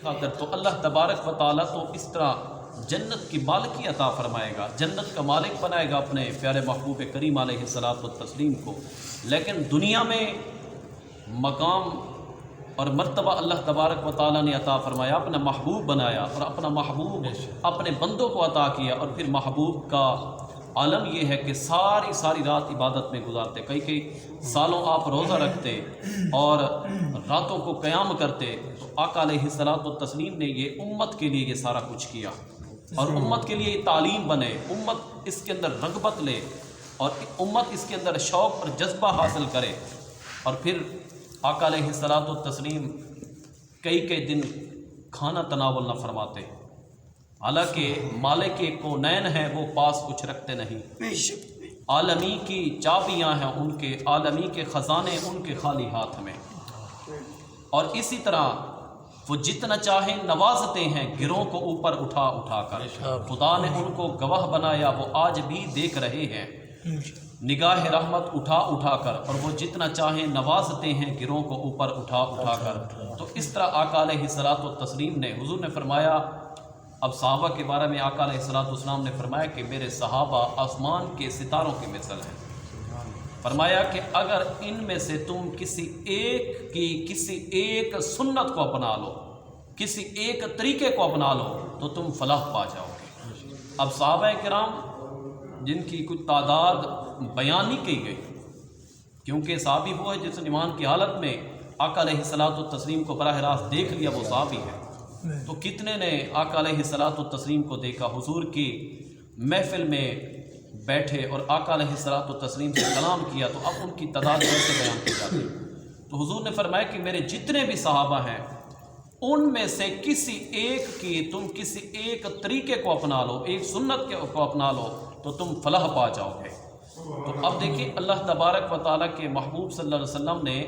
خاطر تو اللہ تبارک و تعالیٰ تو اس طرح جنت کی مالکی عطا فرمائے گا، جنت کا مالک بنائے گا اپنے پیارے محبوب کریم علیہ الصلاۃ والتسلیم کو، لیکن دنیا میں مقام اور مرتبہ اللہ تبارک و تعالیٰ نے عطا فرمایا، اپنا محبوب بنایا اور اپنا محبوب اپنے بندوں کو عطا کیا، اور پھر محبوب کا عالم یہ ہے کہ ساری رات عبادت میں گزارتے، کئی سالوں آپ روزہ رکھتے اور راتوں کو قیام کرتے، تو آقا علیہ الصلاۃ والتسلیم نے یہ امت کے لیے یہ سارا کچھ کیا، اور امت کے لیے یہ تعلیم بنے، امت اس کے اندر رغبت لے اور امت اس کے اندر شوق اور جذبہ حاصل کرے، اور پھر آقا علیہ الصلاۃ والتسلیم کئی دن کھانا تناول نہ فرماتے، حالانکہ مالک کونین ہے وہ پاس کچھ رکھتے نہیں، عالمی کی چابیاں ہیں ان کے، عالمی کے خزانے ان کے خالی ہاتھ میں، اور اسی طرح وہ جتنا چاہیں نوازتے ہیں گروہ کو اوپر اٹھا کر، خدا نے ان کو گواہ بنایا، وہ آج بھی دیکھ رہے ہیں نگاہ رحمت اٹھا کر، اور وہ جتنا چاہیں نوازتے ہیں گروہ کو اوپر اٹھا کر۔ تو اس طرح آقا علیہ الصلاۃ والتسلیم نے، حضور نے فرمایا، اب صحابہ کے بارے میں آقا علیہ الصلاۃ والسلام نے فرمایا کہ میرے صحابہ آسمان کے ستاروں کے مثل ہیں، فرمایا کہ اگر ان میں سے تم کسی ایک سنت کو اپنا لو، کسی ایک طریقے کو اپنا لو تو تم فلاح پا جاؤ گے۔ اب صحابہ کرام جن کی کچھ تعداد بیان نہیں کی گئی، کیونکہ صحابی وہ ہے جس نے ایمان کی حالت میں آقا علیہ الصلاۃ والتسلیم کو براہ راست دیکھ لیا، وہ صحابی ہے، تو کتنے نے آقا علیہ الصلاۃ والتسلیم کو دیکھا، حضور کی محفل میں بیٹھے اور آقا علیہ الصلاۃ والتسلیم سے کلام کیا، تو اب ان کی تعداد کیسے بیان کی جاتی؟ تو حضور نے فرمایا کہ میرے جتنے بھی صحابہ ہیں ان میں سے کسی ایک طریقے کو اپنا لو، ایک سنت کو اپنا لو تو تم فلاح پا جاؤ گے۔ تو اب دیکھیں اللہ تبارک و تعالیٰ کے محبوب صلی اللہ علیہ وسلم نے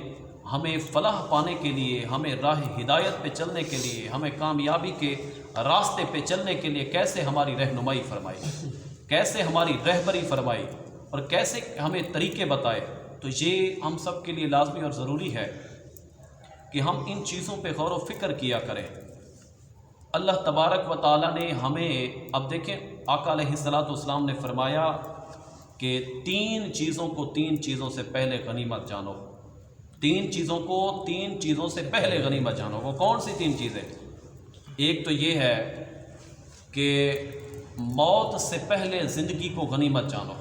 ہمیں فلاح پانے کے لیے، ہمیں راہ ہدایت پہ چلنے کے لیے، ہمیں کامیابی کے راستے پہ چلنے کے لیے کیسے ہماری رہنمائی فرمائی، کیسے ہماری رہبری فرمائی، اور کیسے ہمیں طریقے بتائے۔ تو یہ ہم سب کے لیے لازمی اور ضروری ہے کہ ہم ان چیزوں پہ غور و فکر کیا کریں۔ اللہ تبارک و تعالیٰ نے ہمیں، اب دیکھیں آقا علیہ الصلاۃ والسلام نے فرمایا کہ تین چیزوں سے پہلے غنیمت جانو، تین چیزوں سے پہلے غنیمت جانو۔ وہ کون سی تین چیزیں؟ ایک تو یہ ہے کہ موت سے پہلے زندگی کو غنیمت جانو۔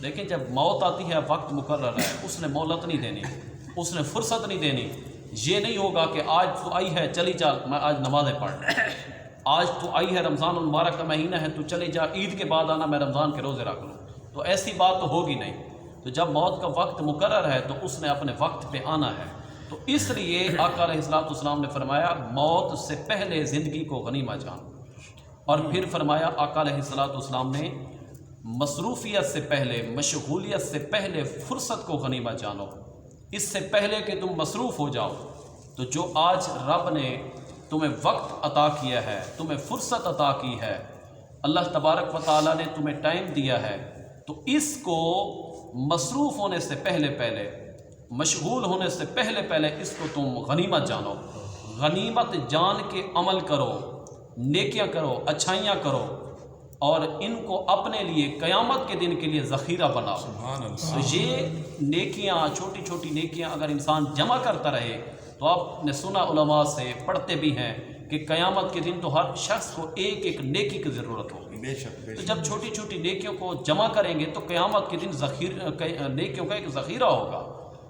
لیکن جب موت آتی ہے وقت مقرر ہے، اس نے مہلت نہیں دینی، اس نے فرصت نہیں دینی۔ یہ نہیں ہوگا کہ آج تو آئی ہے چلی جا، میں آج نمازیں پڑھ، آج تو آئی ہے رمضان المبارک کا مہینہ ہے تو چلی جا، عید کے بعد آنا میں رمضان کے روزے رکھ لوں، تو ایسی بات تو ہوگی نہیں۔ تو جب موت کا وقت مقرر ہے تو اس نے اپنے وقت پہ آنا ہے، تو اس لیے آقا علیہ الصلوۃ والسلام نے فرمایا موت سے پہلے زندگی کو غنیمت جانو، اور پھر فرمایا آقا علیہ الصلوۃ والسلام نے مصروفیت سے پہلے، مشغولیت سے پہلے فرصت کو غنیمت جانو، اس سے پہلے کہ تم مصروف ہو جاؤ۔ تو جو آج رب نے تمہیں وقت عطا کیا ہے، تمہیں فرصت عطا کی ہے، اللہ تبارک و تعالیٰ نے تمہیں ٹائم دیا ہے، تو اس کو مصروف ہونے سے پہلے، مشغول ہونے سے پہلے اس کو تم غنیمت جانو، غنیمت جان کے عمل کرو، نیکیاں کرو، اچھائیاں کرو، اور ان کو اپنے لیے قیامت کے دن کے لیے ذخیرہ بناؤ۔ تو یہ نیکیاں، چھوٹی چھوٹی نیکیاں اگر انسان جمع کرتا رہے، تو آپ نے سنا علماء سے پڑھتے بھی ہیں کہ قیامت کے دن تو ہر شخص کو ایک نیکی کی ضرورت ہوگی۔ بے شک تو جب چھوٹی چھوٹی نیکیوں کو جمع کریں گے تو قیامت کے دن نیکیوں کا ایک ذخیرہ ہوگا۔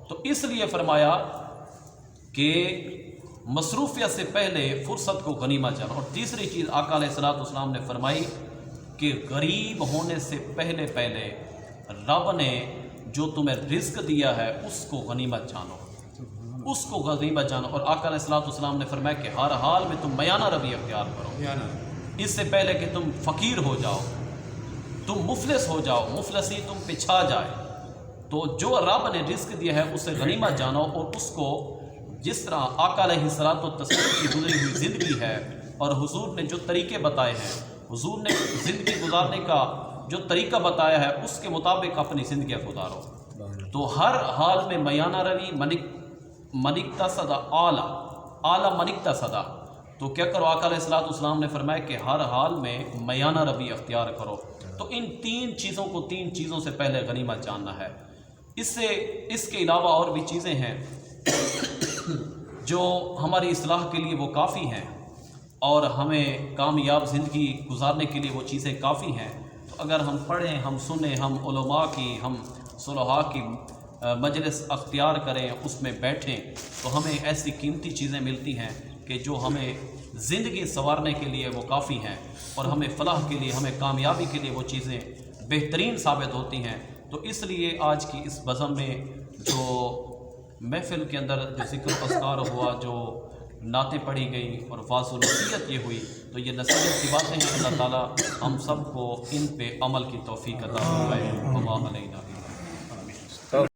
تو اس لیے فرمایا کہ مصروفیت سے پہلے فرصت کو غنیمت جانو۔ اور تیسری چیز آقا علیہ الصلوۃ والسلام نے فرمائی کہ غریب ہونے سے پہلے رب نے جو تمہیں رزق دیا ہے اس کو غنیمت جانو، اس کو غنیمت جانو۔ اور آقا علیہ الصلوۃ والسلام نے فرمایا کہ ہر حال میں تم میانہ روی اختیار کرو، اس سے پہلے کہ تم فقیر ہو جاؤ، تم مفلس ہو جاؤ، مفلسی تم پہ چھا جائے۔ تو جو رب نے رزق دیا ہے اسے غنیمت جانو، اور اس کو جس طرح آقا علیہ الصلوۃ والتسلیم کی گزری ہوئی زندگی ہے اور حضور نے جو طریقے بتائے ہیں، حضور نے زندگی گزارنے کا جو طریقہ بتایا ہے اس کے مطابق اپنی زندگیاں گزارو۔ تو ہر حال میں میانہ روی، منکتا صدا اعلیٰ منکتا صدا، تو کیا کرو؟ آقا علیہ الصلوۃ والسلام نے فرمایا کہ ہر حال میں میانہ روی اختیار کرو۔ تو ان تین چیزوں سے پہلے غنیمت جاننا ہے۔ اس کے علاوہ اور بھی چیزیں ہیں جو ہماری اصلاح کے لیے وہ کافی ہیں اور ہمیں کامیاب زندگی گزارنے کے لیے وہ چیزیں کافی ہیں۔ تو اگر ہم پڑھیں، ہم سنیں، ہم علماء کی، ہم صلحاء کی مجلس اختیار کریں، اس میں بیٹھیں، تو ہمیں ایسی قیمتی چیزیں ملتی ہیں کہ جو ہمیں زندگی سنوارنے کے لیے وہ کافی ہیں اور ہمیں فلاح کے لیے، ہمیں کامیابی کے لیے وہ چیزیں بہترین ثابت ہوتی ہیں۔ تو اس لیے آج کی اس بزم میں جو محفل کے اندر جو ذکر و اذکار ہوا، جو نعتیں پڑھی گئیں اور واضح نصیحت یہ ہوئی، تو یہ نصیحت کی باتیں ہیں۔ اللہ تعالیٰ ہم سب کو ان پہ عمل کی توفیق عطا فرمائے۔ وما علینا